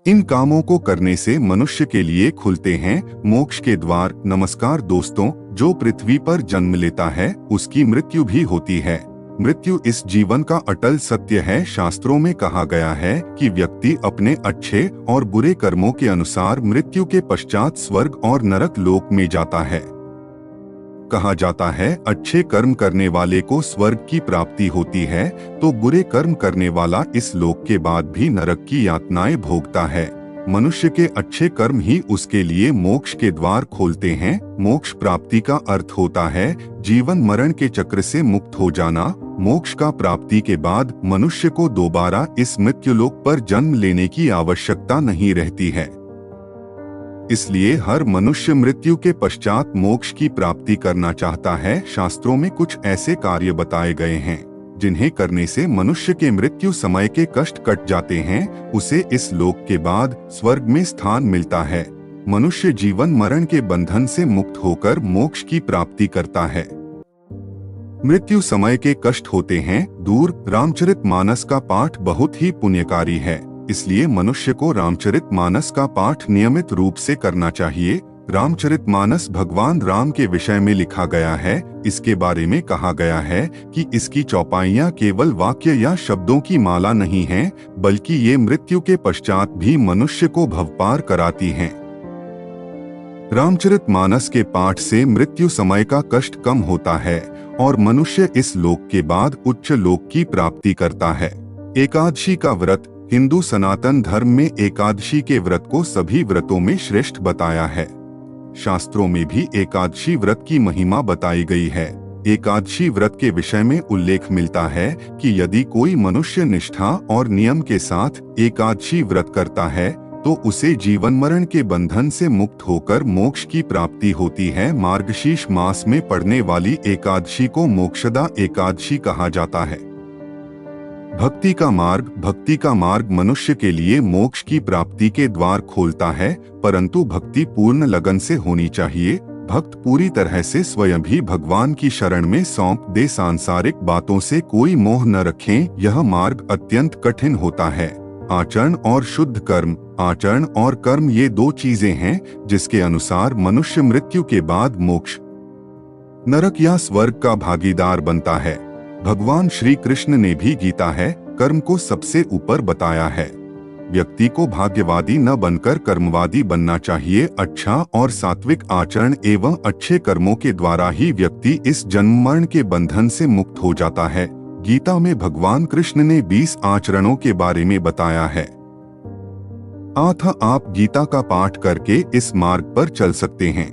इन कामों को करने से मनुष्य के लिए खुलते हैं मोक्ष के द्वार। नमस्कार दोस्तों, जो पृथ्वी पर जन्म लेता है उसकी मृत्यु भी होती है। मृत्यु इस जीवन का अटल सत्य है। शास्त्रों में कहा गया है कि व्यक्ति अपने अच्छे और बुरे कर्मों के अनुसार मृत्यु के पश्चात स्वर्ग और नरक लोक में जाता है। कहा जाता है अच्छे कर्म करने वाले को स्वर्ग की प्राप्ति होती है, तो बुरे कर्म करने वाला इस लोक के बाद भी नरक की यातनाएं भोगता है। मनुष्य के अच्छे कर्म ही उसके लिए मोक्ष के द्वार खोलते हैं। मोक्ष प्राप्ति का अर्थ होता है जीवन मरण के चक्र से मुक्त हो जाना। मोक्ष का प्राप्ति के बाद मनुष्य को दोबारा इस मृत्युलोक पर जन्म लेने की आवश्यकता नहीं रहती है। इसलिए हर मनुष्य मृत्यु के पश्चात मोक्ष की प्राप्ति करना चाहता है। शास्त्रों में कुछ ऐसे कार्य बताए गए हैं जिन्हें करने से मनुष्य के मृत्यु समय के कष्ट कट जाते हैं। उसे इस लोक के बाद स्वर्ग में स्थान मिलता है। मनुष्य जीवन मरण के बंधन से मुक्त होकर मोक्ष की प्राप्ति करता है। मृत्यु समय के कष्ट होते हैं दूर। रामचरितमानस का पाठ बहुत ही पुण्यकारी है, इसलिए मनुष्य को रामचरितमानस का पाठ नियमित रूप से करना चाहिए। रामचरितमानस भगवान राम के विषय में लिखा गया है। इसके बारे में कहा गया है कि इसकी चौपाइयाँ केवल वाक्य या शब्दों की माला नहीं हैं, बल्कि ये मृत्यु के पश्चात भी मनुष्य को भवपार कराती हैं। रामचरितमानस के पाठ से मृत्यु समय का कष्ट कम होता है और मनुष्य इस लोक के बाद उच्च लोक की प्राप्ति करता है। एकादशी का व्रत। हिंदू सनातन धर्म में एकादशी के व्रत को सभी व्रतों में श्रेष्ठ बताया है। शास्त्रों में भी एकादशी व्रत की महिमा बताई गई है। एकादशी व्रत के विषय में उल्लेख मिलता है कि यदि कोई मनुष्य निष्ठा और नियम के साथ एकादशी व्रत करता है तो उसे जीवन मरण के बंधन से मुक्त होकर मोक्ष की प्राप्ति होती है। मार्गशीर्ष मास में पड़ने वाली एकादशी को मोक्षदा एकादशी कहा जाता है। भक्ति का मार्ग मनुष्य के लिए मोक्ष की प्राप्ति के द्वार खोलता है, परंतु भक्ति पूर्ण लगन से होनी चाहिए। भक्त पूरी तरह से स्वयं भी भगवान की शरण में सौंप दे। सांसारिक बातों से कोई मोह न रखें, यह मार्ग अत्यंत कठिन होता है। आचरण और शुद्ध कर्म। आचरण और कर्म ये दो चीजें हैं जिसके अनुसार मनुष्य मृत्यु के बाद मोक्ष, नरक या स्वर्ग का भागीदार बनता है। भगवान श्री कृष्ण ने भी गीता है कर्म को सबसे ऊपर बताया है। व्यक्ति को भाग्यवादी न बनकर कर्मवादी बनना चाहिए। अच्छा और सात्विक आचरण एवं अच्छे कर्मों के द्वारा ही व्यक्ति इस जन्म मरण के बंधन से मुक्त हो जाता है। गीता में भगवान कृष्ण ने 20 आचरणों के बारे में बताया है। आप गीता का पाठ करके इस मार्ग पर चल सकते हैं।